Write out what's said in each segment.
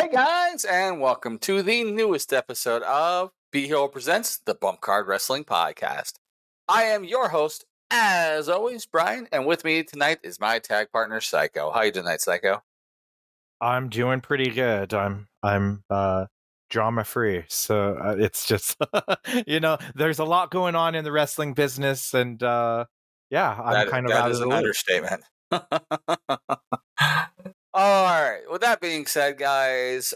Hey guys, and welcome to the newest episode of B Hero Presents the Bump Card Wrestling Podcast. I am your host, as always, Brian, and with me tonight is my tag partner, Psycho. How you doing tonight, Psycho? I'm doing pretty good. I'm drama free, so it's just there's a lot going on in the wrestling business, and yeah, I'm kind of That out of is the an loop. understatement. All right. With that being said, guys,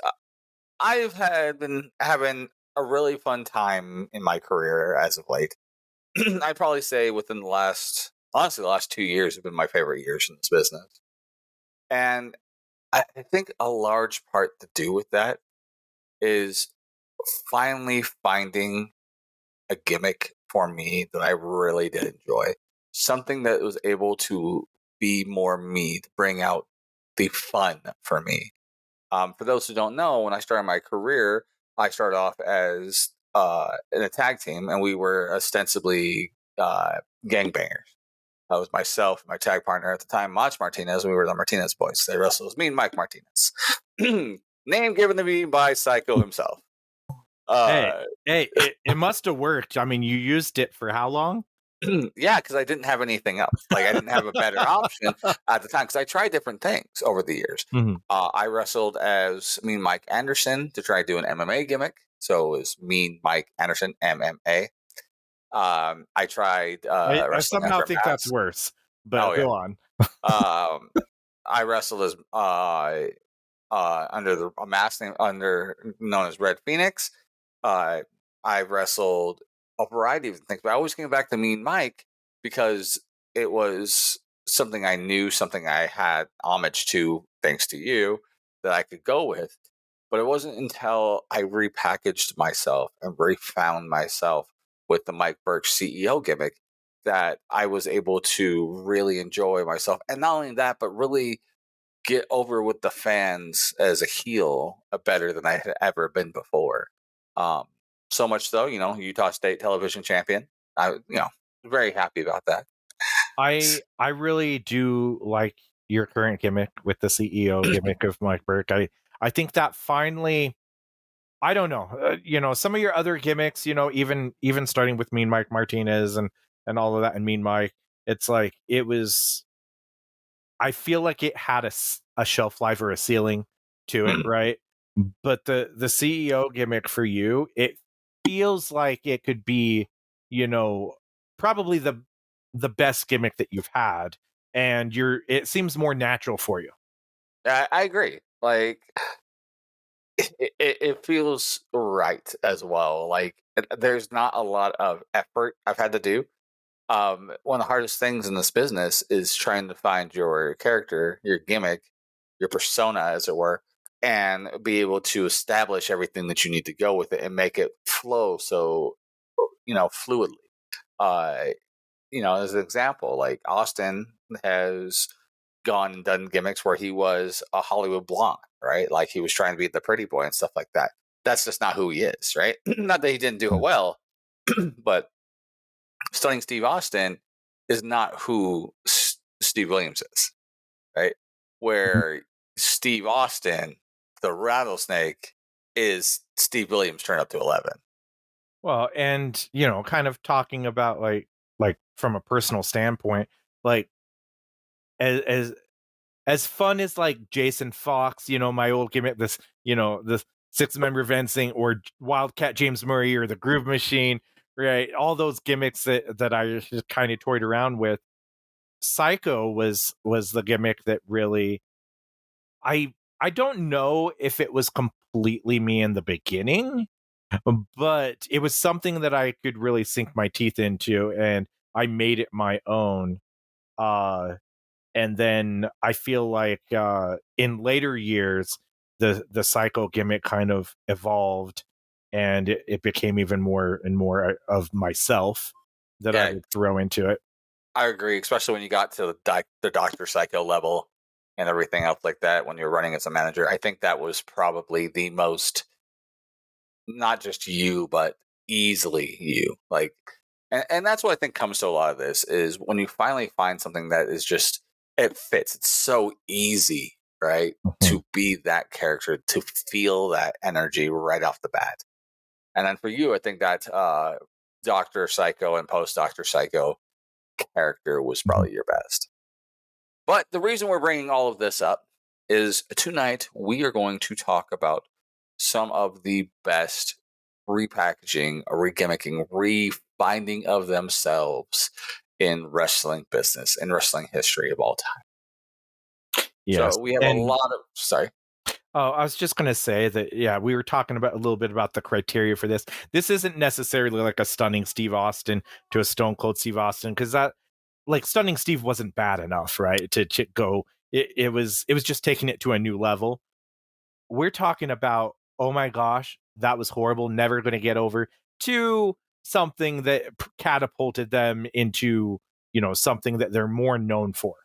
been having a really fun time in my career as of late. I'd probably say within the last 2 years have been my favorite years in this business. And I think a large part to do with that is finally finding a gimmick for me that I really did enjoy. Something that was able to be more me, to bring out the fun for me. For those who don't know, when I started my career, I started off as in a tag team, and we were ostensibly gangbangers. That was myself, my tag partner at the time, Mach Martinez. We were the Martinez boys. They wrestled as me and Mike Martinez. Name given to me by Psycho himself. Hey, Uh, it must have worked. I mean, you used it for how long? yeah, because I didn't have anything else. Like, I didn't have a better option at the time because I tried different things over the years. Mhm. I wrestled as me and Mike Anderson to try to do an MMA gimmick. So it was me and Mike Anderson, MMA. I tried I wrestling somehow after think that's Mass. worse, Oh, but yeah. go on. Um, I wrestled as under a mask name known as Red Phoenix. Uh, I wrestled a variety of things, but I always came back to me and Mike because it was something I knew, something I had homage to, thanks to you, that I could go with. But it wasn't until I repackaged myself and refound myself with the Mike Burke CEO gimmick that I was able to really enjoy myself. And not only that, but really get over with the fans as a heel better than I had ever been before. Um, so much so, Utah State television champion. Very happy about that. I really do like your current gimmick with the CEO gimmick of Mike Burke. I think that finally, I don't know, some of your other gimmicks, even starting with Mean Mike Martinez and all of that, and Mean Mike, it's like I feel like it had a shelf life or a ceiling to it, right? But the CEO gimmick for you, it feels like it could be, probably the best gimmick that you've had, and it seems more natural for you. I agree. Like, it feels right as well. Like, there's not a lot of effort I've had to do. One of the hardest things in this business is trying to find your character, your gimmick, your persona, as it were, and be able to establish everything that you need to go with it and make it flow so, fluidly. Uh, as an example, like Austin has gone and done gimmicks where he was a Hollywood blonde, right? Like he was trying to be the pretty boy and stuff like that. That's just not who he is, right? Not that he didn't do it well, but Stunning Steve Austin is not who Steve Williams is, right? Where Steve Austin, the rattlesnake, is Steve Williams turned up to 11. Well, and kind of talking about like from a personal standpoint, like as as fun as like Jason Fox, my old gimmick, this 6-member fencing, or Wildcat James Murray, or the Groove Machine, right? All those gimmicks that I just kind of toyed around with. Psycho was the gimmick that really I don't know if it was completely me in the beginning, but it was something that I could really sink my teeth into, and I made it my own. Uh and then I feel like in later years the Psycho gimmick kind of evolved, and it became even more and more of myself that I Yeah, would throw into it. I agree, especially when you got to the Dr. Psycho level and everything else like that when you're running as a manager. I think that was probably the most, not just you, but easily you. Like, and that's what I think comes to a lot of this is when you finally find something that is just, it fits. It's so easy right? Mhm. To be that character, to feel that energy right off the bat. And then for you, I think that Doctor Psycho and post Doctor Psycho character was Mhm. probably your best. But the reason we're bringing all of this up is tonight we are going to talk about some of the best repackaging, regimmicking, refinding of themselves in wrestling business and wrestling history of all time. Yes. So we have a And lot of sorry. oh, I was just gonna say that, yeah, we were talking about a little bit about the criteria for this. This isn't necessarily like a stunning Steve Austin to a Stone Cold Steve Austin, because that, like, stunning Steve wasn't bad enough, right? To go, it was just taking it to a new level. We're talking about, oh my gosh, that was horrible, never gonna get over, to something that catapulted them into, something that they're more known for.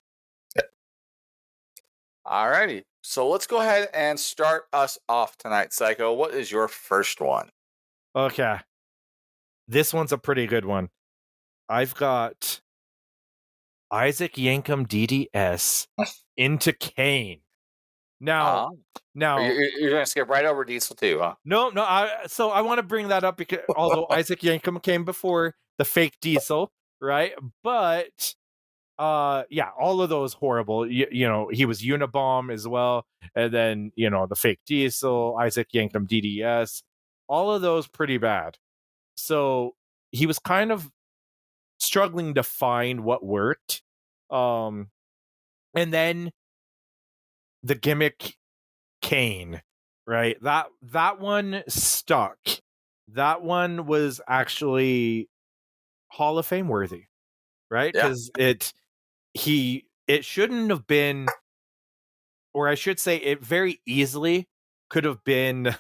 Alrighty. So let's go ahead and start us off tonight, Psycho. What is your first one? Okay, this one's a pretty good one. I've got Isaac Yankem DDS into Kane. Now, Uh, now, you're going to skip right over Diesel too, huh? no, no. So I want to bring that up because although Isaac Yankem came before the fake Diesel, right? But yeah, all of those horrible. He was Unabomb as well, and then the fake Diesel, Isaac Yankem DDS, all of those pretty bad. So he was kind of struggling to find what worked. Um, and then the gimmick Kane, right? That one stuck. That one was actually Hall of Fame worthy, right? Yeah. Because it shouldn't have been, or I should say, it very easily could have been.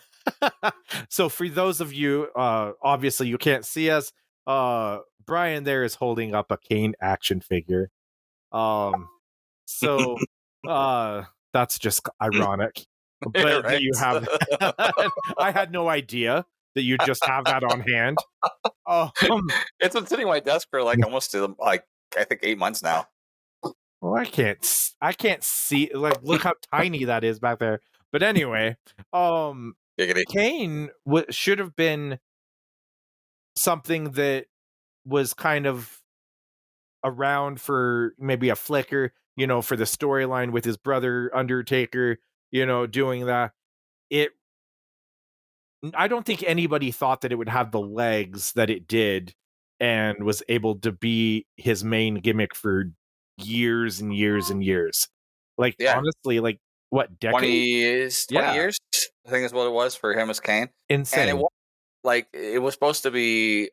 So for those of you, obviously you can't see us. Brian there is holding up a Kane action figure. Um, So, that's just ironic. But that Right. you have that. I had no idea that you just have that on hand. Um, It's been sitting on my desk for like almost like I think 8 months now. well, I can't see, like, look how tiny that is back there. But anyway, um, Giggity. Kane should have been something that was kind of around for maybe a flicker, for the storyline with his brother Undertaker, doing that. It I don't think anybody thought that it would have the legs that it did and was able to be his main gimmick for years and years and years. Like, Yeah. honestly, like, what, decade? 20 Yeah, years, I think is what it was for him as Kane. And it insane. was like it was supposed to be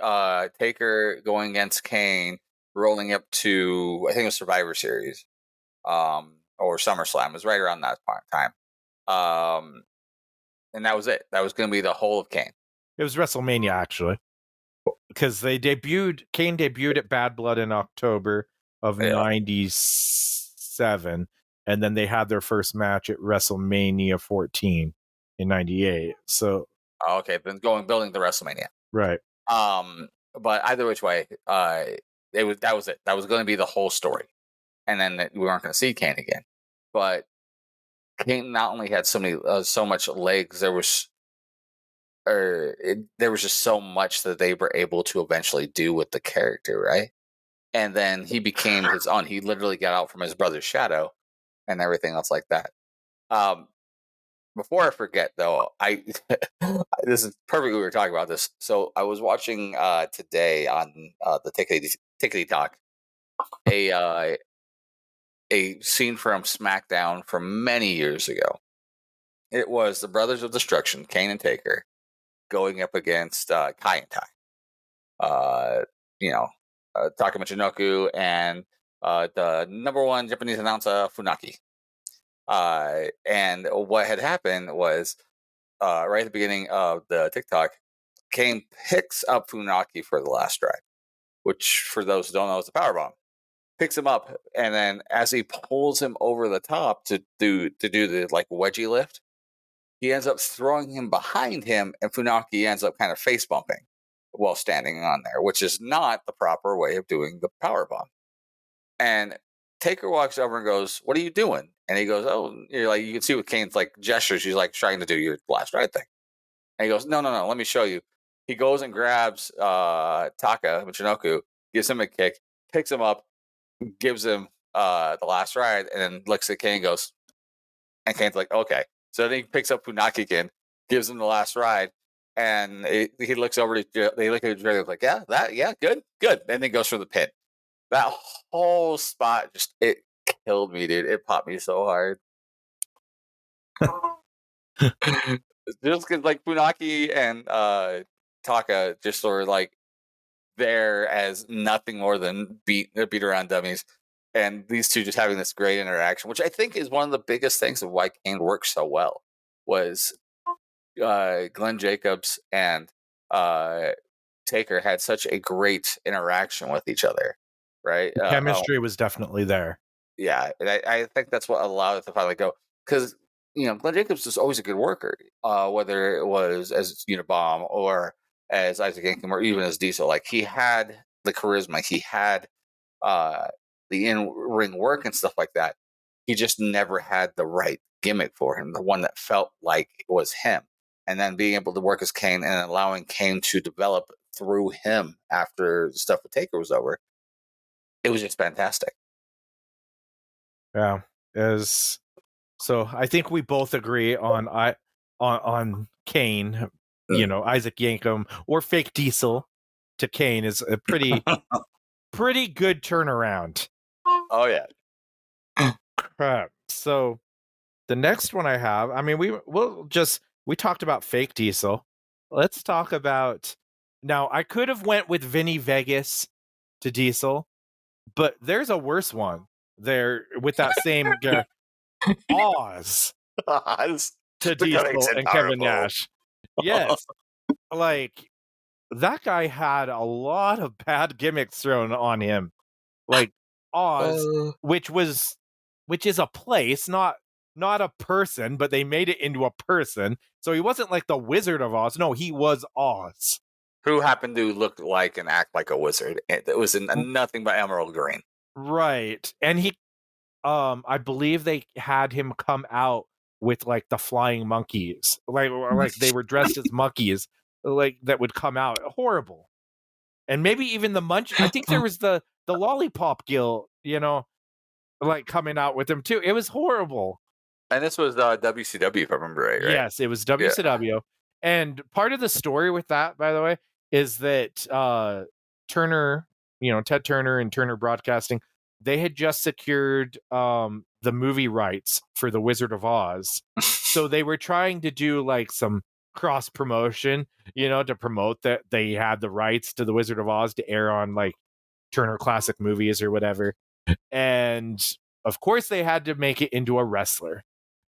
Taker going against Kane, rolling up to I think it was Survivor Series, or SummerSlam. It was right around that time. And that was it. That was going to be the whole of Kane. It was WrestleMania, actually, because Kane debuted at Bad Blood in October of Yeah. '97, and then they had their first match at WrestleMania 14 in '98. So, Okay, then building the WrestleMania. right. But either which way, that was it. That was going to be the whole story, and then we weren't going to see Kane again. But Kane not only had so much legs, there was just so much that they were able to eventually do with the character, right? And then he became his own. He literally got out from his brother's shadow and everything else like that. Um, Before I forget, though, I this is perfect. We were talking about this. So I was watching today on the Tickety Talk a a scene from SmackDown from many years ago. It was the Brothers of Destruction, Kane and Taker, going up against Kai and Tai. You know, Taka Michinoku and the number one Japanese announcer Funaki. And what had happened was right at the beginning of the TikTok, Kane picks up Funaki for the last drive, which for those who don't know is the powerbomb. Picks him up, and then as he pulls him over the top to do the like wedgie lift, he ends up throwing him behind him, and Funaki ends up kind of face bumping while standing on there, which is not the proper way of doing the power bomb. And Taker walks over and goes, "What are you doing?" And he goes, "Oh," you're like, you can see with Kane's like gestures, he's like trying to do your last ride thing. And he goes, "No, no, no, let me show you." He goes and grabs Taka Michinoku, gives him a kick, picks him up, gives him the last ride, and then looks at Kane and goes, and Kane's like, "Okay." So then he picks up Funaki again, gives him the last ride, and he looks over to they look at each other like, "Yeah, good, good." And then goes for the pin. That whole spot just it killed me, dude. It popped me so hard. Just because like Funaki and Taka just sort of like there as nothing more than beat around dummies, and these two just having this great interaction, which I think is one of the biggest things of why Kane works so well. Was Glenn Jacobs and uh, Taker had such a great interaction with each other, right? The chemistry was definitely there. Yeah, and I think that's what allowed it to finally go, because Glenn Jacobs was always a good worker, whether it was as Unabomb or as Isaac Yankem or even as Diesel. Like he had the charisma, he had uh, the in ring work and stuff like that. He just never had the right gimmick for him, the one that felt like it was him. And then being able to work as Kane and allowing Kane to develop through him after the stuff with Taker was over, it was just fantastic. Yeah, is so I think we both agree on Kane. Isaac Yankem or fake Diesel to Kane is a pretty good turnaround. Oh yeah. Crap. So the next one I have, I mean, we talked about fake Diesel. Let's talk about now. I could have went with Vinny Vegas to Diesel, but there's a worse one there with that same guy, Oz to The gimmicks Diesel and Kevin intolerable. Nash. Yes, like that guy had a lot of bad gimmicks thrown on him, like Oz, which is a place, not a person, but they made it into a person. So he wasn't like the Wizard of Oz. No, he was Oz. Who happened to look like and act like a wizard. It was nothing but emerald green. Right. And he I believe they had him come out with like the flying monkeys. Like they were dressed as monkeys like that would come out. Horrible. And maybe even the munch I think there was the lollipop gill, like coming out with him too. It was horrible. And this was WCW, if I remember right? Yes, it was Yeah. WCW. And part of the story with that, by the way, is that Turner, Ted Turner and Turner Broadcasting, they had just secured the movie rights for The Wizard of Oz. So they were trying to do like some cross promotion, to promote that they had the rights to The Wizard of Oz to air on like Turner Classic Movies or whatever. And of course they had to make it into a wrestler.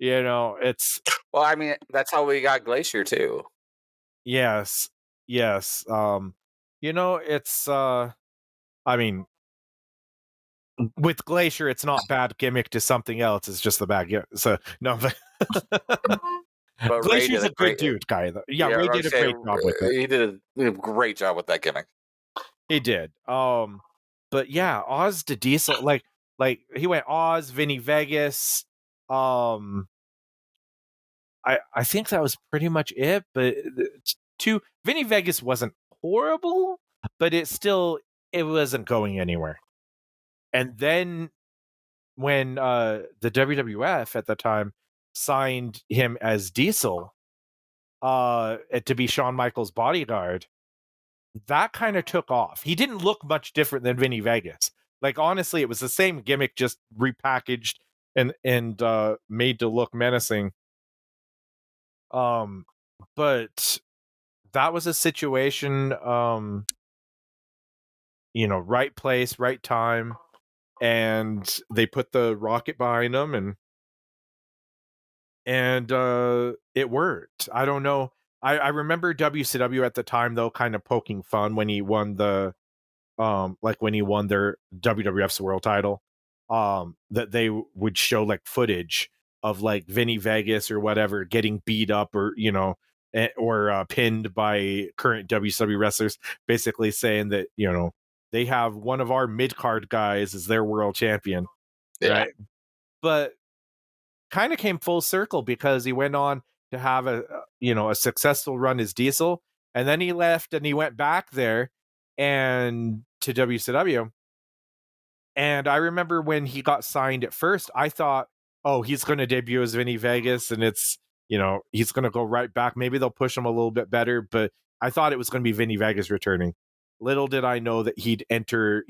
It's Well, I mean, that's how we got Glacier too. yes. It's I mean, with Glacier it's not bad gimmick to something else, it's just the bad gimmick. So no, But Ray Glacier's did a a good great. dude, guy though. Yeah, Yeah, Ray I did would a say great job with it. he did a great job with that gimmick. He did. But yeah, Oz to Diesel, like he went Oz, Vinny Vegas. I think that was pretty much it. But two Vinny Vegas wasn't horrible, but it wasn't going anywhere. And then when the WWF at the time signed him as Diesel to be Shawn Michaels' bodyguard, that kind of took off. He didn't look much different than Vinny Vegas. Like honestly, it was the same gimmick, just repackaged and made to look menacing. But that was a situation, right place, right time, and they put the rocket behind them, and it worked. I don't know. I remember WCW at the time though, kind of poking fun when he won the like when he won their WWF's world title, that they would show like footage of like Vinny Vegas or whatever getting beat up or or pinned by current WCW wrestlers, basically saying that they have one of our mid card guys as their world champion, Yeah. right? But kind of came full circle because he went on to have a successful run as Diesel, and then he left and he went back there and to WCW. And I remember when he got signed at first, I thought, oh, he's going to debut as Vinny Vegas, and he's going to go right back. Maybe they'll push him a little bit better, but I thought it was going to be Vinny Vegas returning. Little did I know that he'd enter,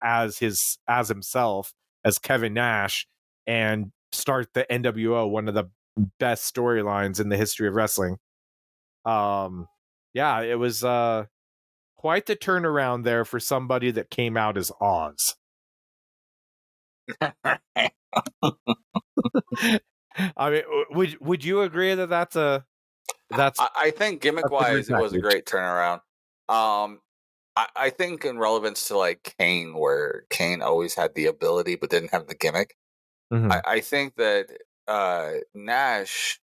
as himself, as Kevin Nash, and start the NWO, one of the best storylines in the history of wrestling. Yeah, it was quite the turnaround there for somebody that came out as Oz. I mean, would you agree that that's I think gimmick wise, it was a great turnaround. I think in relevance to like Kane, where Kane always had the ability but didn't have the gimmick. Mm-hmm. I think that Nash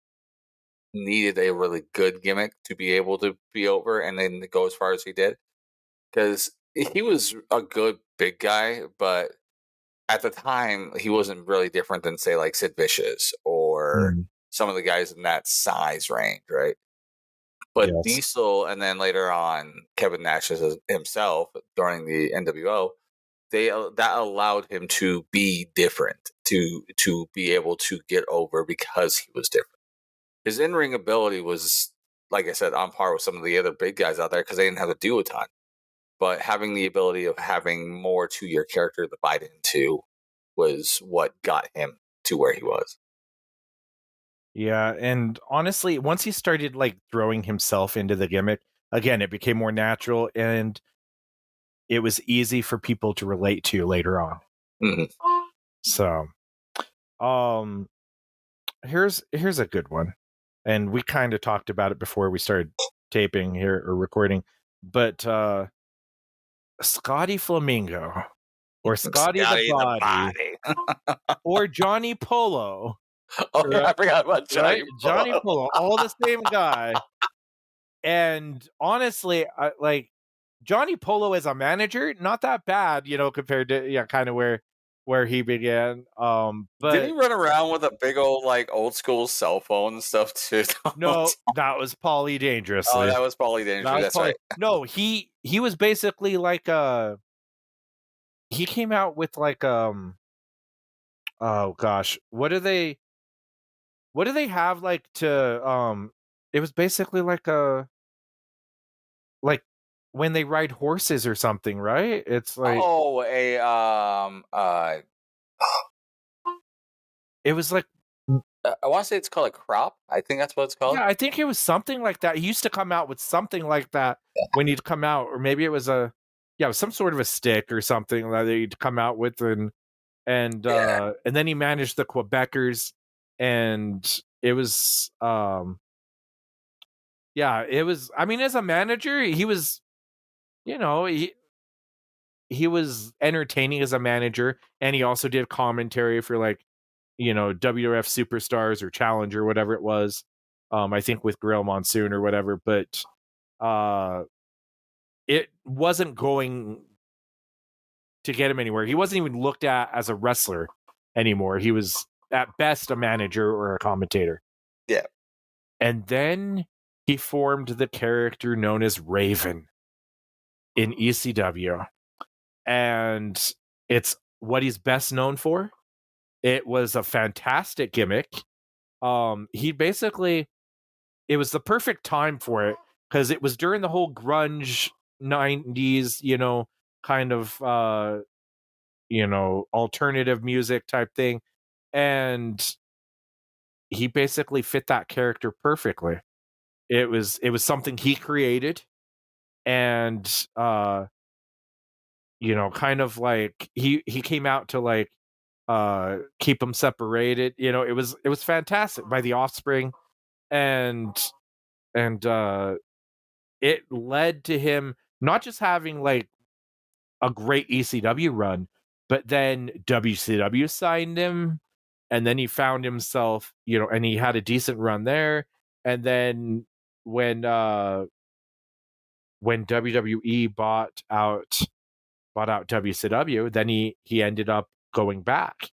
needed a really good gimmick to be able to be over and then go as far as he did, because he was a good big guy, but at the time he wasn't really different than say like Sid Vicious or some of the guys in that size range, right? But Yes. Diesel and then later on Kevin Nash himself during the NWO, that allowed him to be different, to be able to get over because he was different. His in-ring ability was, like I said, on par with some of the other big guys out there because they didn't have to do a ton. But having the ability of having more to your character to bite into was what got him to where he was. Yeah, and honestly, once he started like throwing himself into the gimmick, again, it became more natural and it was easy for people to relate to later on. Mm-hmm. So, here's a good one. And we kind of talked about it before we started taping here or recording, but Scotty Flamingo or Scotty the Body, or Johnny Polo. Oh, yeah, I forgot about Johnny right? Johnny Polo, all the same guy. And honestly, like Johnny Polo as a manager, not that bad, compared to kind of where he began. But did he run around with a big old like old school cell phone and stuff too? No, that was Paulie Dangerously. Oh, that was Paulie Dangerously. That's right. No, he was basically like he came out with like oh gosh, what do they have like to it was basically like like when they ride horses or something, right? It's like it was like I want to say it's called a crop. I think that's what it's called. Yeah, I think it was something like that. He used to come out with something like that when he'd come out, or maybe it was it was some sort of a stick or something that he'd come out with, and then he managed the Quebecers, and it was it was. I mean, as a manager, he was, he was entertaining as a manager, and he also did commentary for like, WWF Superstars or Challenger, whatever it was. I think with Gorilla Monsoon or whatever, but it wasn't going to get him anywhere. He wasn't even looked at as a wrestler anymore. He was at best a manager or a commentator. Yeah. And then he formed the character known as Raven in ECW. And it's what he's best known for. It was a fantastic gimmick. He basically, it was the perfect time for it because it was during the whole grunge 90s, kind of alternative music type thing, and he basically fit that character perfectly. It was something he created, and kind of like he came out to like keep them separated. It was fantastic by the Offspring, and it led to him not just having like a great ECW run, but then WCW signed him, and then he found himself, and he had a decent run there. And then when WWE bought out WCW, then he ended up going back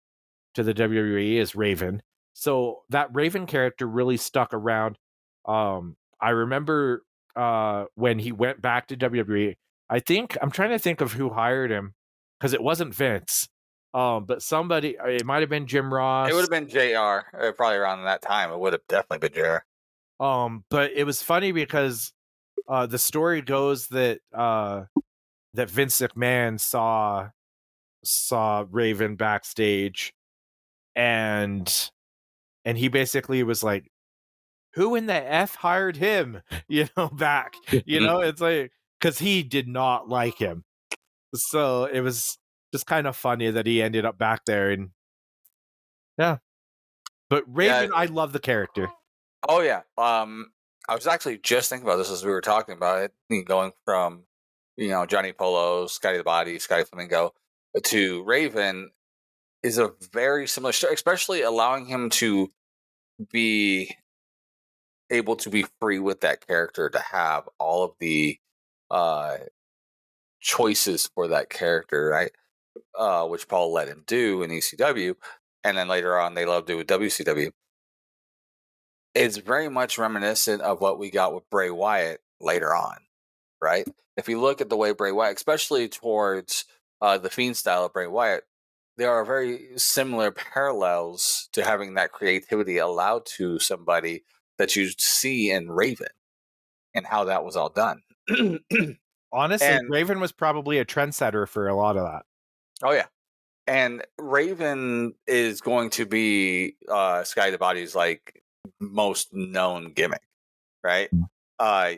to the WWE as Raven. So that Raven character really stuck around. I remember when he went back to WWE. I think I'm trying to think of who hired him because it wasn't Vince. But somebody, it might have been Jim It would Ross. have been JR, probably around that time. It would have definitely been JR. But it was funny because the story goes that that Vince McMahon saw Raven backstage, and he basically was like, "Who in the f hired him?" Back. It's like because he did not like him, so it was just kind of funny that he ended up back there, and yeah. But Yeah. Raven, I love the character. Oh yeah. I was actually just thinking about this as we were talking about it. Going from, Johnny Polo, Scotty the Body, Scotty Flamingo, to Raven is a very similar story, especially allowing him to be able to be free with that character, to have all of the uh choices for that character, right? Which Paul let him do in ECW, and then later on they loved it with WCW. It's very much reminiscent of what we got with Bray Wyatt later on, right? If you look at the way Bray Wyatt, especially towards the Fiend style of Bray Wyatt, there are very similar parallels to having that creativity allowed to somebody that you see in Raven and how that was all done. Honestly, And Raven was probably a trendsetter for a lot of that. oh yeah, and Raven is going to be Sky the Body's like most known gimmick, right? Uh,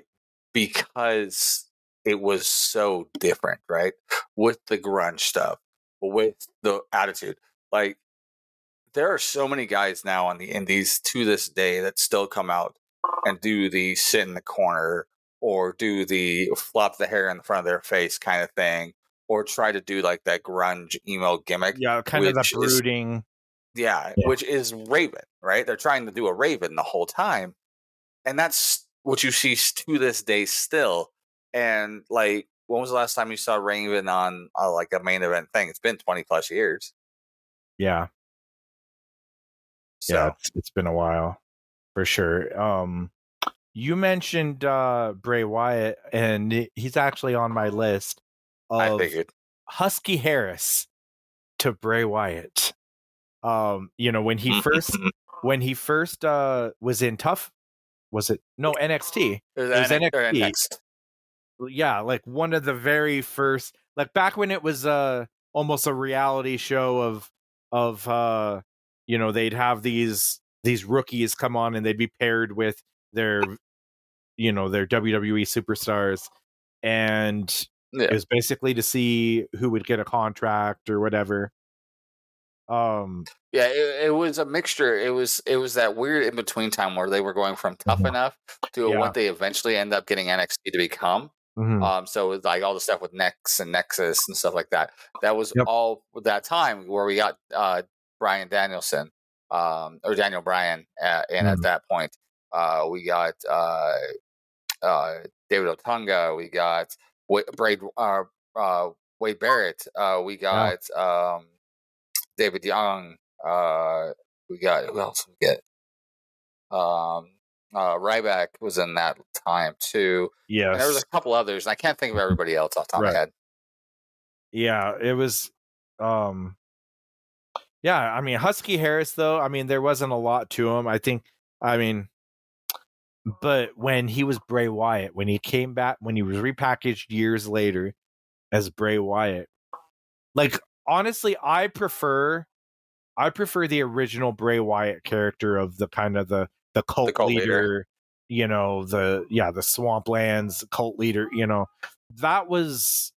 because it was so different, right? With the grunge stuff, with the attitude. Like, there are so many guys now on the indies to this day that still come out and do the sit in the corner or do the flop the hair in the front of their face kind of thing, or try to do like that grunge emo gimmick, Yeah, kind of the which is, brooding. yeah, Yeah. which is Raven, right? They're trying to do a Raven the whole time, and that's what you see to this day still. And like, when was the last time you saw Raven on like a main event thing? It's been 20 plus years. Yeah. Yeah, So it's been a while for sure. You mentioned Bray Wyatt, and he's actually on my list I of figured. Husky Harris to Bray Wyatt. When he first It was in Tough, was it no NXT? was It was NXT. next. Yeah, like one of the very first, like back when it was almost a reality show of they'd have these rookies come on and they'd be paired with their their WWE superstars, and it Yeah. was basically to see who would get a contract or whatever. Yeah, it was a mixture. It was that weird in between time where they were going from Tough Mhm. Enough to Yeah. what they eventually end up getting NXT to become. Mhm. So it's like all the stuff with Nex and Nexus and stuff like that. That was Yep. all that time where we got Brian Danielson, or Daniel Bryan, in at Mhm. that point. We got David Otunga. We got uh, Wade Barrett. We Yeah. got David Young. We got, who else? We get Ryback was in that time too, and there was Yes. a couple others. And I can't think of everybody else off the top of my Right. head. Yeah, it was um yeah, I mean Husky Harris though, I mean there wasn't a lot to him. I mean but when he was Bray Wyatt, when he came back, when he was repackaged years later as Bray Wyatt, like honestly, I prefer the original Bray Wyatt character of the kind of the The cult cult leader. leader, the swamplands cult leader, that was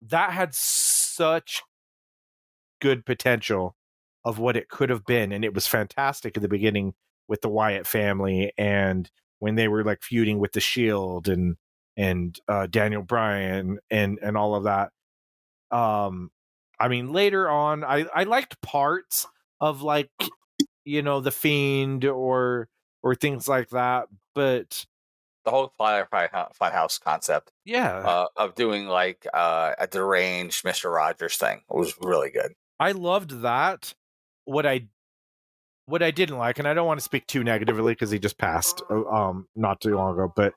that had such good potential of what it could have been, and it was fantastic at the beginning with the Wyatt family and when they were like feuding with the Shield and Daniel Bryan and all of that. I mean, later on, I liked parts of like the Fiend or things like that, but The whole Fly House concept yeah, of doing like a deranged Mister Rogers thing was really good. I loved that. What I what I didn't like, and I don't want to speak too negatively because he just passed not too long ago,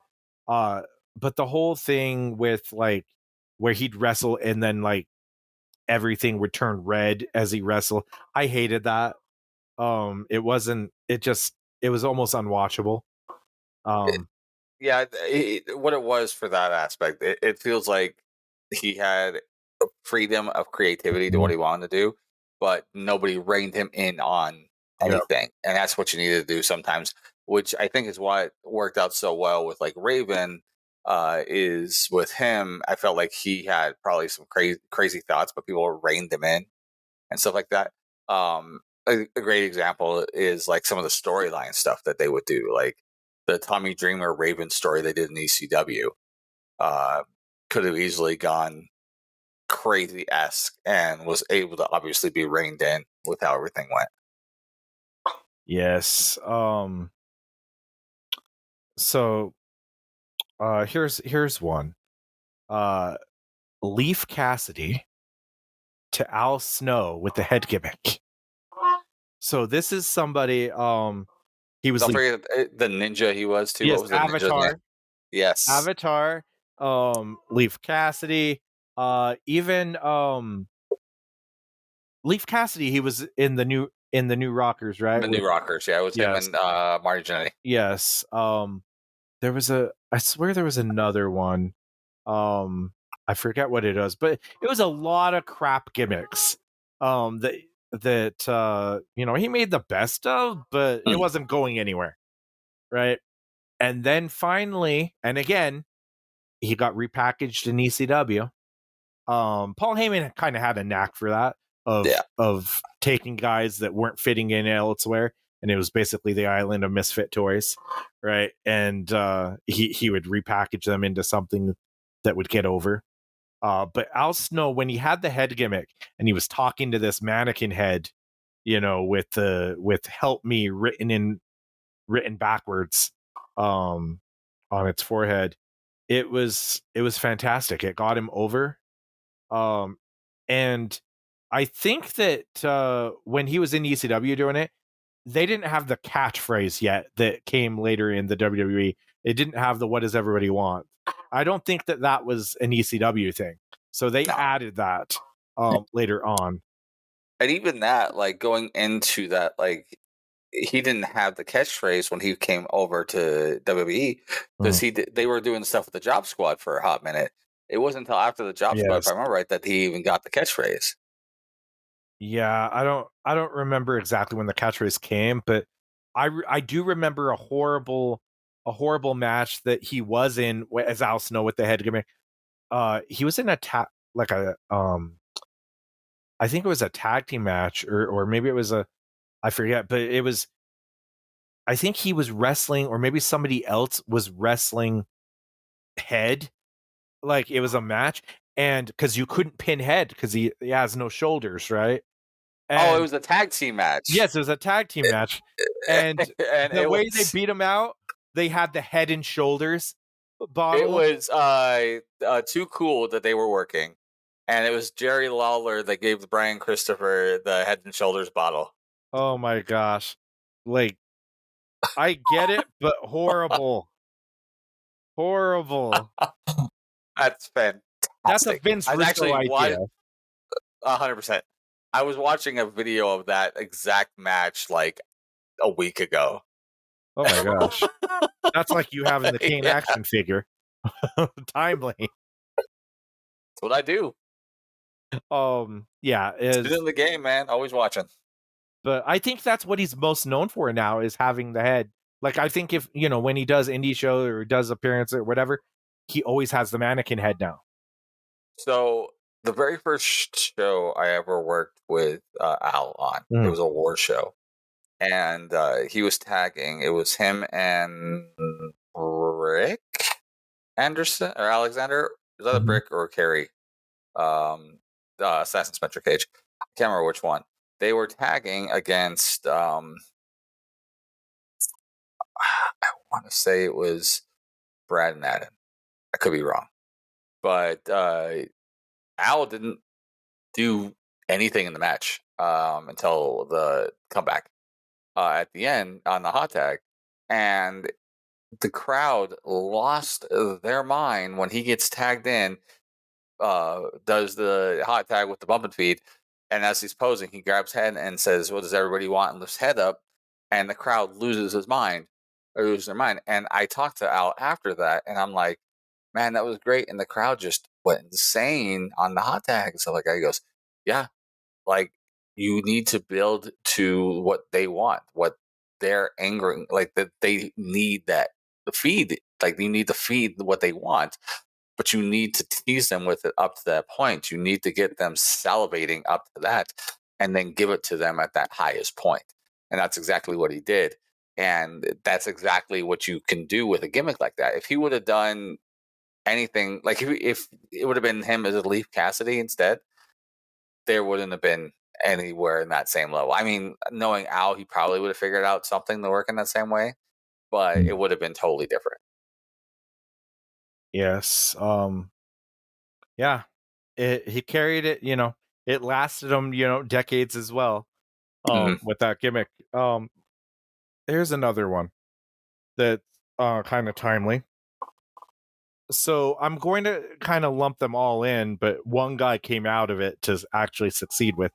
uh but the whole thing with like where he'd wrestle and then like everything would turn red as he wrestled, I hated that. It was almost unwatchable. Um Yeah, what it was for that aspect, it feels like he had freedom of creativity to what Mhm. he wanted to do, but nobody reined him in on Yeah. anything, and that's what you need to do sometimes. Which I think is what worked out so well with like Raven. Is with him, I felt like he had probably some crazy thoughts, but people reined him in and stuff like that. A great example is like some of the storyline stuff that they would do, like the Tommy Dreamer Raven story they did in ECW. Uh, could have easily gone crazy esque and was able to obviously be reined in with how everything went. Yes. So here's one. Uh Leaf Cassidy to Al Snow with the head gimmick. So this is somebody he was Don't Leaf. forget the ninja he was too. What Yes, was the ninja's name? Avatar. Yes, Avatar, Leaf Cassidy, even Leaf Cassidy, he was in the new Rockers, right? the With New Rockers. Yeah, it was him yes, and Marty Jannetty. yes. There was I swear there was another one. I forget what it was, but it was a lot of crap gimmicks. That he made the best of, but it Mm, wasn't going anywhere, right? And then finally, and again, he got repackaged in ECW. Paul Heyman kind of had a knack for that yeah, of taking guys that weren't fitting in elsewhere, and it was basically the island of misfit toys, right? And he would repackage them into something that would get over. But Al Snow, when he had the head gimmick and he was talking to this mannequin head, with "Help Me" written backwards, um, on its forehead, it was fantastic. It got him over. Um, and I think that when he was in ECW doing it, they didn't have the catchphrase yet that came later in the WWE. It didn't have the "What does everybody want?" I don't think that that was an ECW thing. So they no. added that later on. And even that, like going into that, like he didn't have the catchphrase when he came over to WWE because Mhm. they were doing stuff with the Job Squad for a hot minute. It wasn't until after the Job Squad, if I Yes. remember right, that he even got the catchphrase. Yeah, I don't remember exactly when the catchphrase came, but I do remember a horrible match that he was in as Al Snow with the head gimmick. He was in a like a I think it was a tag team match, or maybe it was a I forget, but it was I think he was wrestling, or maybe somebody else was wrestling head, like it was a match, and because you couldn't pin head because he has no shoulders, right? Oh, it And was a tag team match, yes, it was a tag team match, and and the way they beat him out, they had the Head and Shoulders it bottle. was too cool that they were working, and it was Jerry Lawler that gave Brian Christopher the Head and Shoulders bottle. Oh my gosh. Like, I get it, but horrible. Horrible. That's That's a fantastic. Vince I was Russo actually idea. 100%. I was watching a video of that exact match like a week ago. Oh my gosh. That's like you having the Kane Yeah, action figure. Timely. that's what I do. Yeah, Student is of the game, man. Always watching. but I think that's what he's most known for now is having the head. Like I think if when he does indie show or does appearance or whatever, he always has the mannequin head now. So the very first show I ever worked with Al on, it Mm. was a war show, and he was tagging. It was him and Rick Anderson or Alexander. Is that a Mhm. Brick or Carrie? Assassin Spencer Cage. I can't remember which one. They were tagging against. I want to say it was Brad Madden. I could be wrong, but Al didn't do anything in the match until the comeback. at the end on the hot tag, and the crowd lost their mind when he gets tagged in, does the hot tag with the bump and feed, and as he's posing, he grabs head and says, "What does everybody want?" and lifts head up, and the crowd loses his mind, or loses their mind. And I talked to Al after that, and I'm like, "Man, that was great," and the crowd just went insane on the hot tag. So like, I goes, "Yeah, like you need to build to what they want, what they're angering, like that they need that the feed, like you need to feed what they want, but you need to tease them with it up to that point. You need to get them salivating up to that, and then give it to them at that highest point." And that's exactly what he did. And that's exactly what you can do with a gimmick like that. If he would have done anything, like if it would have been him as a Leaf Cassidy instead, there wouldn't have been anywhere in that same level. I mean, knowing Al, he probably would have figured out something to work in that same way, but it would have been totally different. Yes. Yeah. He carried it, it lasted him, decades as well. Hmm. With that gimmick. Here's another one that's kind of timely. So I'm going to kind of lump them all in, but one guy came out of it to actually succeed with.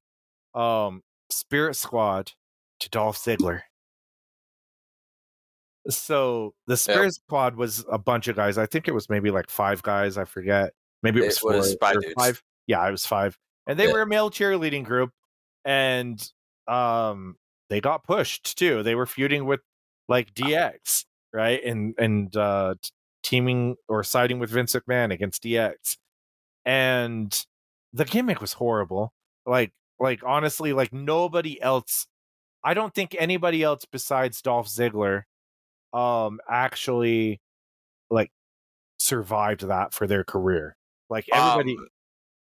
Spirit Squad to Dolph Ziggler. So the Yep. Spirit Squad was a bunch of guys. I think it was maybe like 5 guys. I forget. Maybe it was It 4 was five or dudes. 5. Yeah, it was 5. And they Yeah. were a male cheerleading group, and um, they got pushed too. They were feuding with like DX, right? And teaming or siding with Vince McMahon against DX. And the gimmick was horrible. Like honestly, like nobody else. I don't think anybody else besides Dolph Ziggler actually like survived that for their career. Like everybody Um,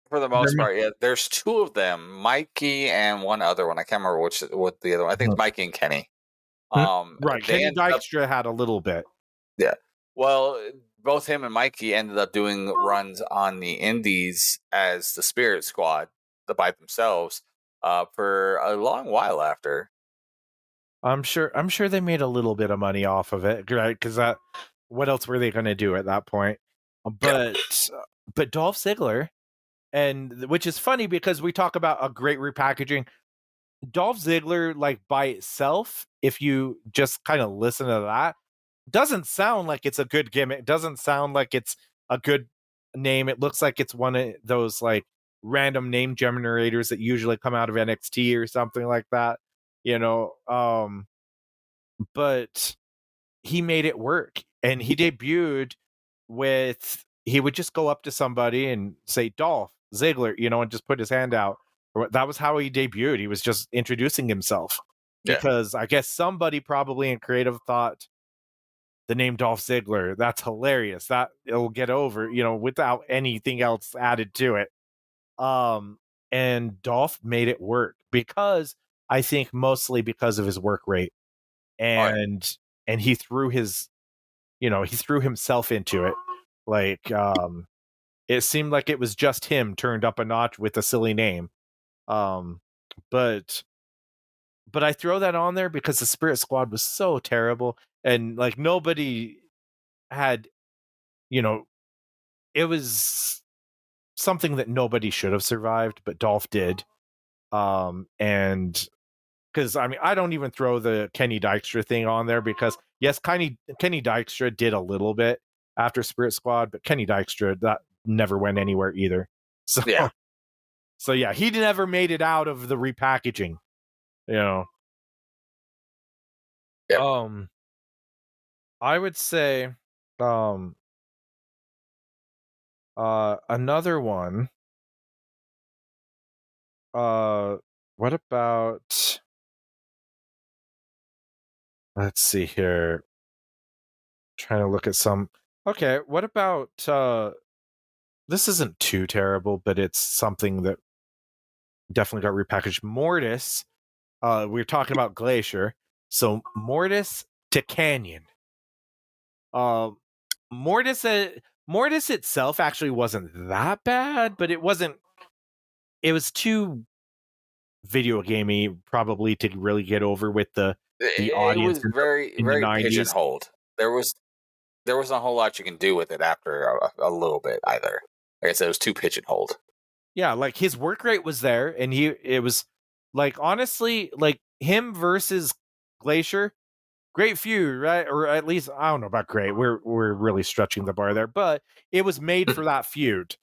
for the there most part, yeah. There's two of them, Mikey and one other one. I can't remember which what the other one. I think it's Mikey and Kenny. right, They Kenny ended up, Dykstra had a little bit. yeah. Well, both him and Mikey ended up doing runs on the Indies as the Spirit Squad, by themselves, for a long while after. I'm sure they made a little bit of money off of it, right? Because that what else were they going to do at that point? Yeah. But Dolph Ziggler, and which is funny because we talk about a great repackaging. Dolph Ziggler, like by itself, if you just kind of listen to that, doesn't sound like it's a good gimmick. Doesn't sound like it's a good name. It looks like it's one of those like random name generators that usually come out of NXT or something like that, you know. But he made it work, and he debuted with he would just go up to somebody and say Dolph Ziggler, and just put his hand out. That was how he debuted. He was just introducing himself Yeah. because I guess somebody probably in creative thought the name Dolph Ziggler. That's hilarious. That it'll get over, without anything else added to it. Um, and Dolph made it work because I think mostly because of his work rate Oh yeah. and he threw he threw himself into it. Like it seemed like it was just him turned up a notch with a silly name. Um, but I throw that on there because the Spirit Squad was so terrible and like nobody had, you know, it was something that nobody should have survived, but Dolph did. And because I mean, I don't even throw the Kenny Dykstra thing on there because yes, Kenny Dykstra did a little bit after Spirit Squad, but Kenny Dykstra that never went anywhere either. So Yeah. so yeah, he never made it out of the repackaging. You know, Yep. um, I would say, um, another one. Uh, what about? Let's see here. Trying to look at some. Okay, what about? This isn't too terrible, but it's something that definitely got repackaged. Mortis. We are talking about Glacier. So Mortis to Canyon. Uh, Mortis. Mortis itself actually wasn't that bad, but it wasn't. It was too video gamey probably to really get over with the the It audience was in the very in the very 90s. pigeonholed. There wasn't a whole lot you can do with it after a little bit either. Like I said, it was too pigeonholed. Yeah, like his work rate was there, and it was like honestly, like him versus Glacier, great feud, right? Or at least I don't know about great. We're really stretching the bar there, but it was made for that feud.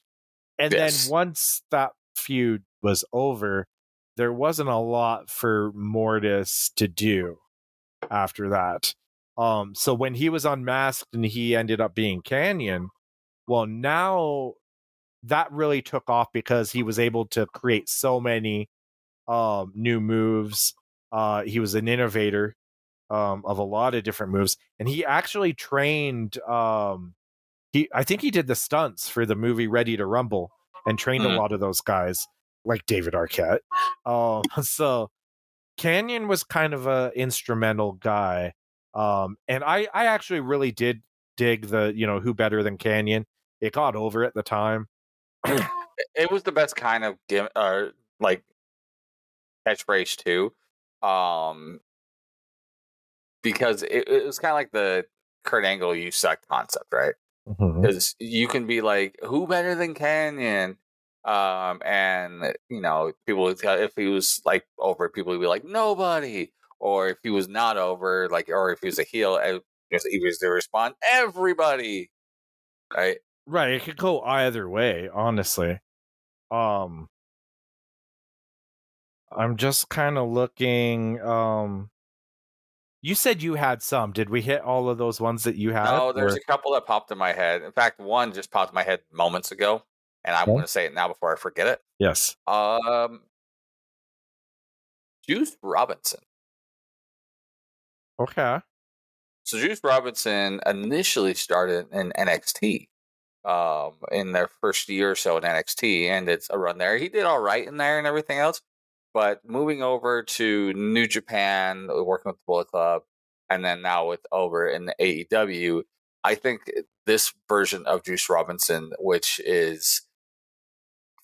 And then Yes. once that feud was over, there wasn't a lot for Mortis to do after that. So when he was unmasked and he ended up being Canyon, well, now that really took off because he was able to create so many new moves. He was an innovator of a lot of different moves, and he actually trained. I think he did the stunts for the movie Ready to Rumble and trained a Mm. lot of those guys, like David Arquette. So Canyon was kind of a instrumental guy, and I actually really did dig the who better than Canyon. It got over at the time. It was the best kind of like catchphrase too, um, because it was kind of like the Kurt Angle "you suck" concept, right? Mhm. Because you can be like, "Who better than Canyon?" And people would tell if he was like over, people would be like, "Nobody," or if he was not over, like, or if he was a heel, he was to respond, "Everybody," right? Right, it could go either way, honestly. Um, I'm just kind of looking. You said you had some. Did we hit all of those ones that you had? No, there's Or a couple that popped in my head. In fact, one just popped in my head moments ago, and I'm okay. going to say it now before I forget it. Yes. Um, Juice Robinson. Okay. So Juice Robinson initially started in NXT. In their first year or so in NXT, and it's a run there. He did all right in there and everything else, but moving over to New Japan, working with the Bullet Club, and then now with over in the AEW, I think this version of Juice Robinson, which is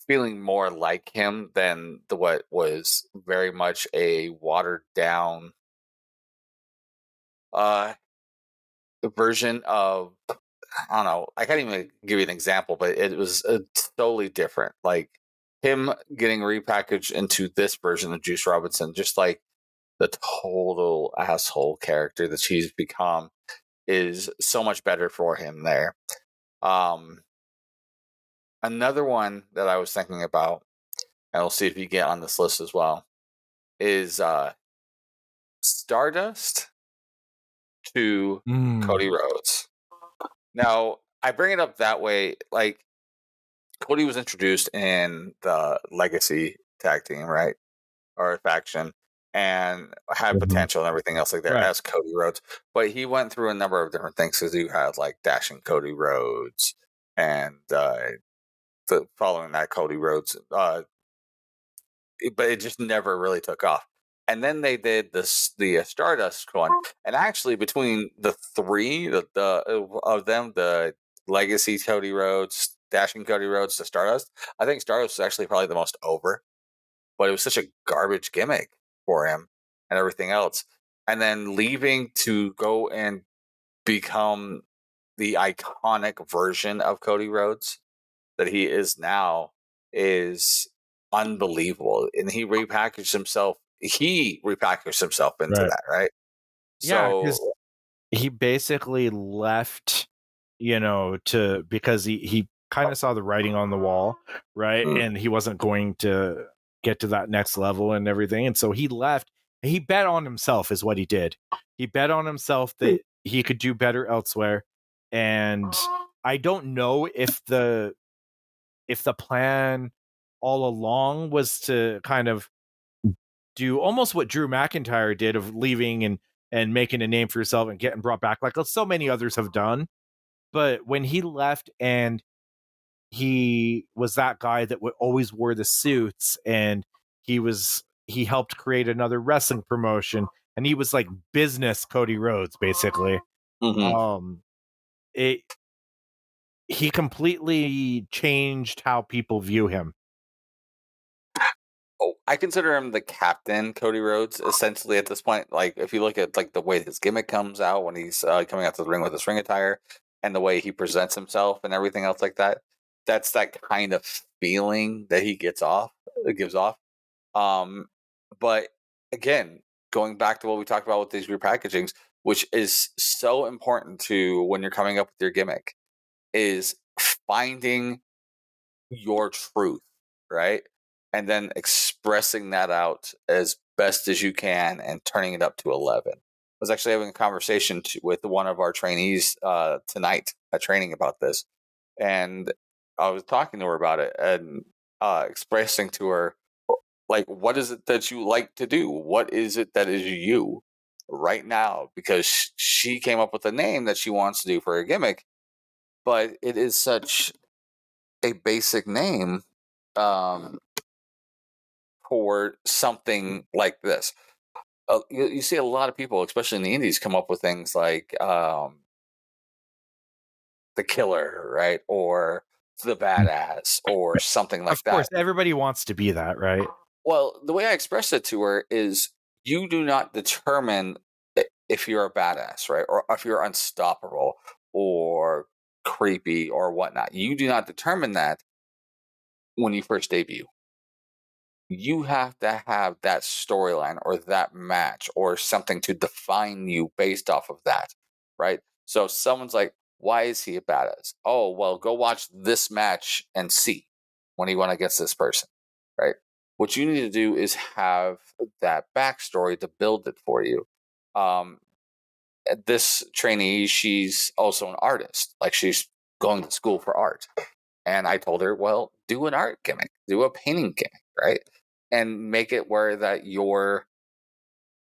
feeling more like him than what was very much a watered down uh, version of I don't know. I can't even give you an example, but it was totally different. Like him getting repackaged into this version of Juice Robinson, just like the total asshole character that she's become, is so much better for him there. Um, Another one that I was thinking about, and we'll see if you get on this list as well, is Stardust to Mm. Cody Rhodes. Now, I bring it up that way, like Cody was introduced in the Legacy tag team, right? Or faction, and had Mhm. potential and everything else like that Right. as Cody Rhodes. But he went through a number of different things because you had like Dashing Cody Rhodes and following that Cody Rhodes. But it just never really took off. And then they did the Stardust one, and actually between the three, of them, the Legacy Cody Rhodes, Dashing Cody Rhodes to Stardust, I think Stardust was actually probably the most over. But it was such a garbage gimmick for him and everything else. And then leaving to go and become the iconic version of Cody Rhodes that he is now is unbelievable. And he repackaged himself into Right. that, right? Yeah, because So he basically left, to because he kind of saw the writing on the wall, right? mm, And he wasn't going to get to that next level and everything. And so he left. And he bet on himself is what he did. He bet on himself that he could do better elsewhere. And I don't know if the plan all along was to kind of do almost what Drew McIntyre did of leaving and making a name for yourself and getting brought back like so many others have done. But when he left and he was that guy that always wore the suits, and he helped create another wrestling promotion, and he was like business Cody Rhodes basically. mhm. Um it He completely changed how people view him. I consider him the captain, Cody Rhodes, essentially at this point. Like, if you look at like the way his gimmick comes out when he's coming out to the ring with his ring attire, and the way he presents himself and everything else like that, that's that kind of feeling that he gives off. Um, but again, going back to what we talked about with these repackagings, which is so important to when you're coming up with your gimmick, is finding your truth, right? And then expressing that out as best as you can and turning it up to 11. I was actually having a conversation with one of our trainees tonight at training about this. And I was talking to her about it and expressing to her, like, what is it that you like to do? What is it that is you right now? Because she came up with a name that she wants to do for her gimmick, but it is such a basic name um, for something like this. You see a lot of people, especially in the indies, come up with things like the killer, right? Or the badass, or something like Of course, that. everybody wants to be that, right? Well, the way I expressed it to her is you do not determine if you're a badass, right? Or if you're unstoppable or creepy or whatnot. You do not determine that when you first debut. You have to have that storyline or that match or something to define you based off of that, right? So if someone's like, why is he a badass? Oh, well, go watch this match and see when he went against this person, right? What you need to do is have that backstory to build it for you. Um, this trainee, she's also an artist, like she's going to school for art. And I told her, well, do an art gimmick, do a painting gimmick, right? And make it where that your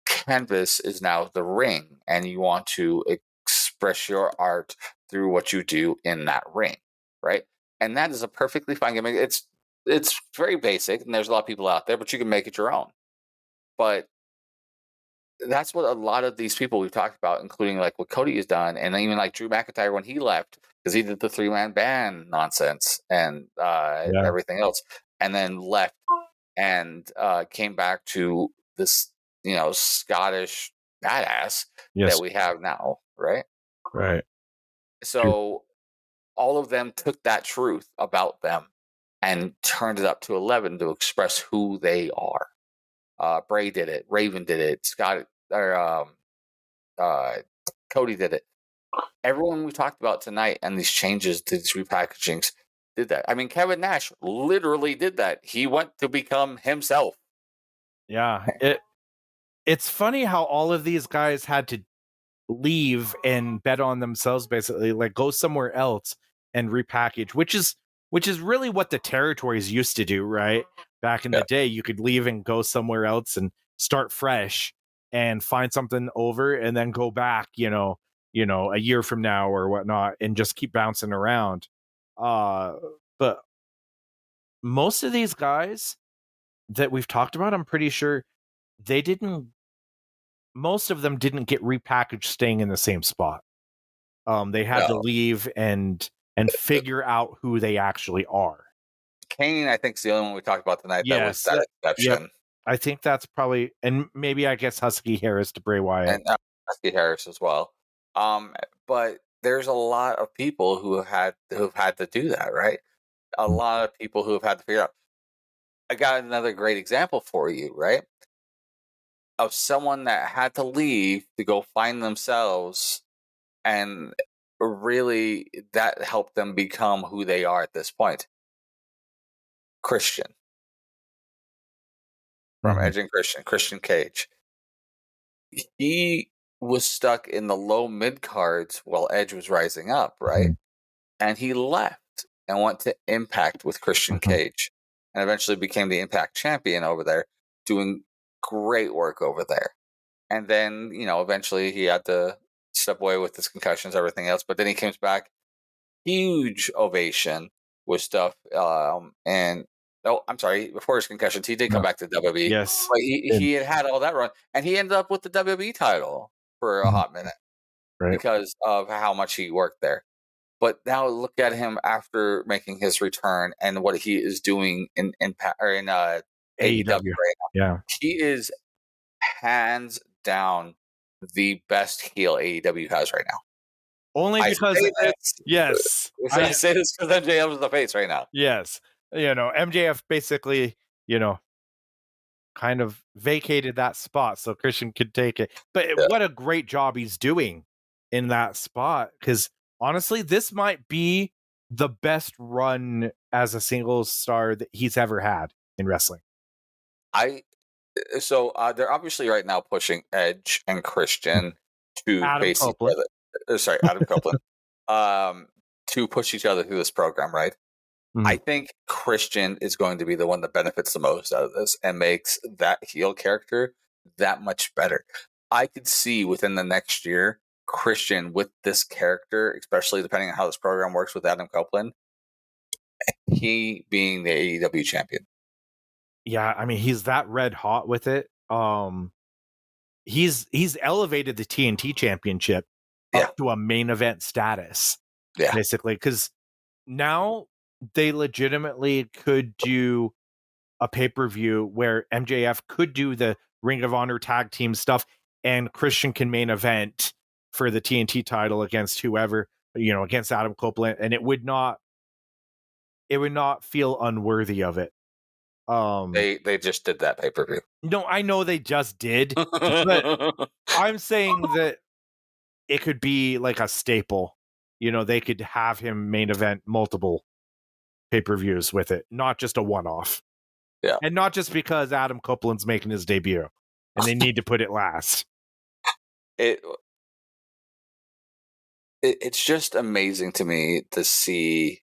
canvas is now the ring and you want to express your art through what you do in that ring, right? And that is a perfectly fine gimmick. It's very basic and there's a lot of people out there, but you can make it your own. But that's what a lot of these people we've talked about, including like what Cody has done, and even like Drew McIntyre when he left, because he did the 3-man band nonsense and Yeah. everything else, and then left and came back to this, Scottish badass that Yes. we have now, right? Right. True. So all of them took that truth about them and turned it up to 11 to express who they are. Bray did it, Raven did it, Scott or uh, Cody did it. Everyone we talked about tonight and these changes to these repackagings did that. I mean, Kevin Nash literally did that. He went to become himself. Yeah. It's funny how all of these guys had to leave and bet on themselves, basically, like go somewhere else and repackage, which is really what the territories used to do, right? Back in Yeah. the day, you could leave and go somewhere else and start fresh and find something over and then go back, a year from now or whatnot, and just keep bouncing around. Uh but most of these guys that we've talked about, I'm pretty sure they didn't most of them didn't get repackaged staying in the same spot. They had to No. leave and figure out who they actually are. Kane, I think, is the only one we talked about tonight that was Yes. that Yep. exception. I think that's probably, and maybe I guess Husky Harris to Bray Wyatt. And Husky Harris as well. Um, but there's a lot of people who've had to do that, right? A Mm. lot of people who have had to figure out. I got another great example for you, right? Of someone that had to leave to go find themselves, and really that helped them become who they are at this point. Christian from Mhm. Edge and Christian Cage. He was stuck in the low mid cards while Edge was rising up, right? Mhm. And he left and went to Impact with Christian Mhm. Cage and eventually became the Impact champion over there, doing great work over there. And then, eventually he had to step away with his concussions, everything else. But then he comes back, huge ovation with stuff. And oh, I'm sorry, before his concussions, he did come No. back to WWE, Yes. but he had all that run, and he ended up with the WWE title for a Mhm. hot minute Right. because of how much he worked there. But now look at him after making his return and what he is doing in Impact or in AEW AEW. right now. Yeah. He is hands down the best heel AEW has right now. Only I because say this yes. I say this because MJF is the face right now. Yes. MJF basically, you know, kind of vacated that spot so Christian could take it. But Yeah. what a great job he's doing in that spot, because honestly, this might be the best run as a single star that he's ever had in wrestling. I so they're obviously right now pushing Edge and Christian to Adam face each Copeland. other. Sorry, Adam Copeland. To push each other through this program, right? I Mhm. think Christian is going to be the one that benefits the most out of this and makes that heel character that much better. I could see within the next year Christian with this character, especially depending on how this program works with Adam Copeland, he being the AEW champion. Yeah, I mean, he's that red hot with it. He's elevated the TNT championship Yeah. up to a main event status, Yeah. basically, because now they legitimately could do a pay-per-view where MJF could do the Ring of Honor tag team stuff and Christian can main event for the TNT title against whoever, against Adam Copeland, and it would not feel unworthy of it. They just did that pay per view. No, I know they just did, but I'm saying that it could be like a staple. They could have him main event multiple pay-per-views with it, not just a one-off. Yeah. And not just because Adam Copeland's making his debut and they need to put it last. It it's just amazing to me to see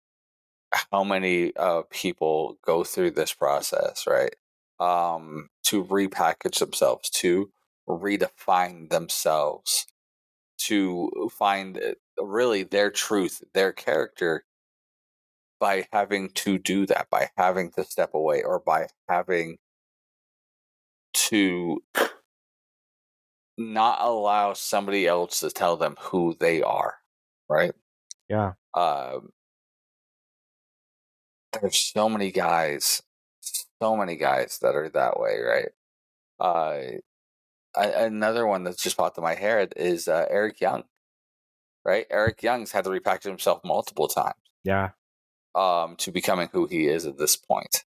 how many people go through this process, right? To repackage themselves, to redefine themselves, to find really their truth, their character by having to do that, by having to step away, or by having to not allow somebody else to tell them who they are, right? Yeah. There's so many guys that are that way, right? Another one that's just popped in my head is Eric Young, right? Eric Young's had to repackage himself multiple times, Yeah. to becoming who he is at this point.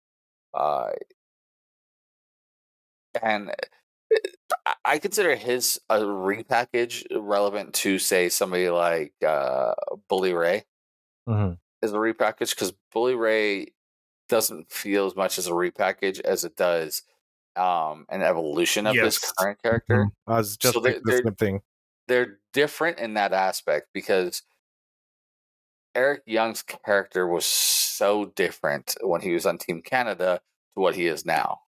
And I consider his a repackage relevant to say somebody like Bully Ray Mhm. is a repackage, because Bully Ray doesn't feel as much as a repackage as it does an evolution of his Yes. current character. I was So just thinking the same thing. they're different in that aspect, because Eric Young's character was so different when he was on Team Canada to what he is now.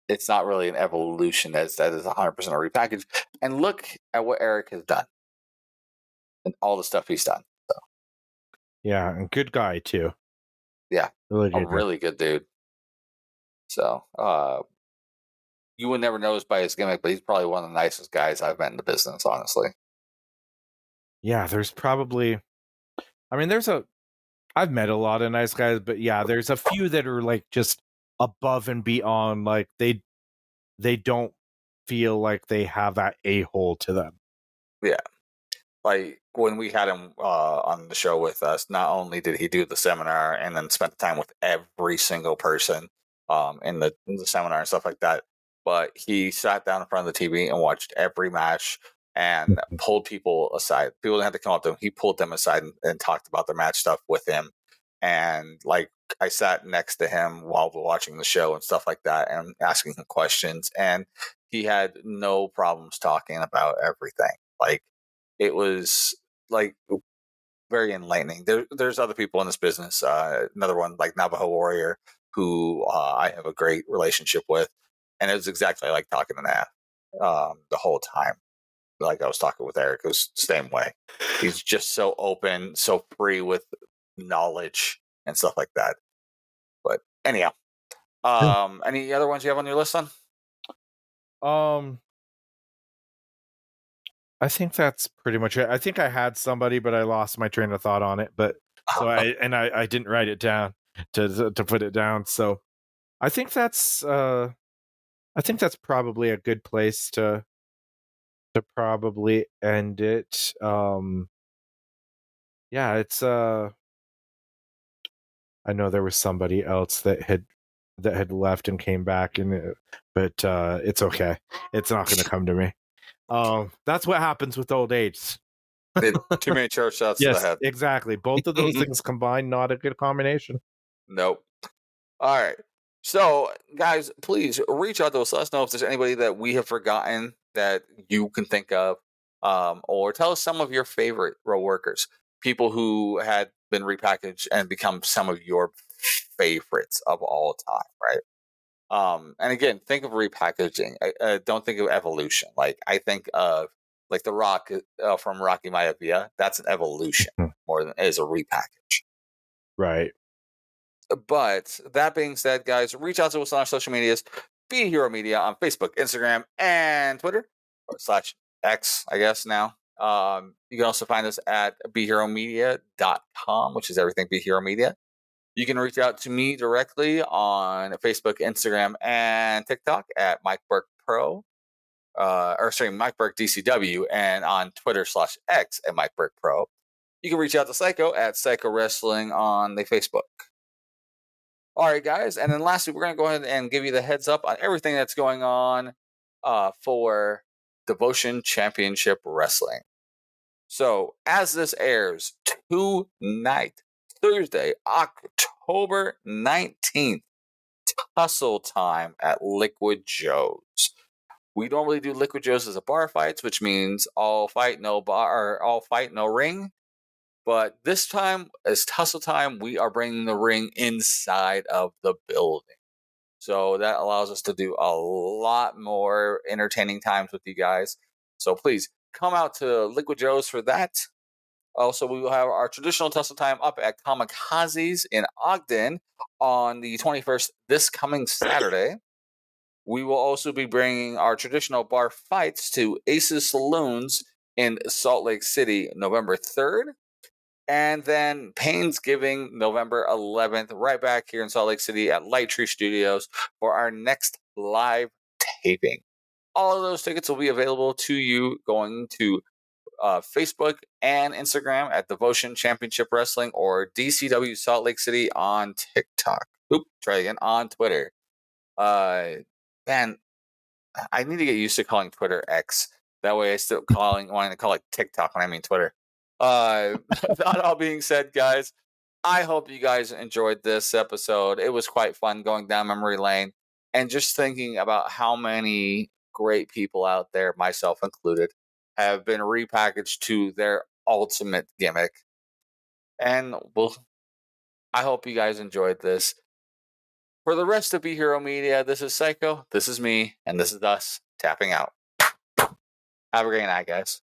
It's not really an evolution, as that is 100% a repackage. And look at what Eric has done and all the stuff he's done. So, Yeah, and good guy too. yeah, Really a good guy. really good dude. So, you would never know this by his gimmick, but he's probably one of the nicest guys I've met in the business, honestly. Yeah, there's probably I mean, I've met a lot of nice guys, but yeah, there's a few that are like just above and beyond, like they don't feel like they have that a-hole to them. Yeah. Like when we had him on the show with us, not only did he do the seminar and then spent time with every single person in the seminar and stuff like that, but he sat down in front of the TV and watched every match and pulled people aside. People didn't have to come up to him. He pulled them aside and talked about the match stuff with him. And like I sat next to him while we're watching the show and stuff like that and asking him questions. And he had no problems talking about everything. Like, it was like very enlightening. There's other people in this business. Another one like Navajo Warrior, who I have a great relationship with, and it was exactly like talking to Nav the whole time. Like I was talking with Eric, it was the same way. He's just so open, so free with knowledge and stuff like that. But anyhow, any other ones you have on your list, son? Um, I think that's pretty much it. I think I had somebody, but I lost my train of thought on it. But so I didn't write it down to put it down. So I think that's probably a good place to probably end it. Yeah, it's I know there was somebody else that had left and came back, but it's okay. It's not going to come to me. That's what happens with old age. Too many chair shots to the Yes, head. exactly. Both of those things combined, not a good combination. Nope. All right. So, guys, please reach out to us. Let us know if there's anybody that we have forgotten that you can think of, or tell us some of your favorite row workers, people who had been repackaged and become some of your favorites of all time, right? And again, think of repackaging. Don't think of evolution. Like I think of like the Rock from Rocky Maivia. That's an evolution more than it is a repackage. Right. But that being said, guys, reach out to us on our social medias. Be Hero Media on Facebook, Instagram, and Twitter, or slash X, I guess now. You can also find us at BeHeroMedia.com, which is everything Be Hero Media. You can reach out to me directly on Facebook, Instagram, and TikTok at Mike Burke Pro, Mike Burke DCW, and on Twitter /X at Mike Burke Pro. You can reach out to Psycho at Psycho Wrestling on the Facebook. All right, guys. And then lastly, we're going to go ahead and give you the heads up on everything that's going on for Devotion Championship Wrestling. So, as this airs tonight, Thursday, October 19th, Tussle time at Liquid Joe's. We normally do Liquid Joe's as a bar fights, which means all fight, no bar, or all fight, no ring. But this time, as Tussle time, we are bringing the ring inside of the building. So that allows us to do a lot more entertaining times with you guys. So please come out to Liquid Joe's for that. Also, we will have our traditional Tussle time up at Kamikaze's in Ogden on the 21st, this coming Saturday. We will also be bringing our traditional bar fights to Aces Saloons in Salt Lake City, November 3rd. And then Payne's Giving, November 11th, right back here in Salt Lake City at Light Tree Studios for our next live taping. All of those tickets will be available to you going to Facebook and Instagram at Devotion Championship Wrestling or DCW Salt Lake City on TikTok. Try again, on Twitter. Man, I need to get used to calling Twitter X. That way I still wanting to call it TikTok when I mean Twitter. That all being said, guys, I hope you guys enjoyed this episode. It was quite fun going down memory lane and just thinking about how many great people out there, myself included, have been repackaged to their ultimate gimmick. And I hope you guys enjoyed this. For the rest of Be Hero Media, this is Psycho, this is me, and this is us tapping out. Have a great night, guys.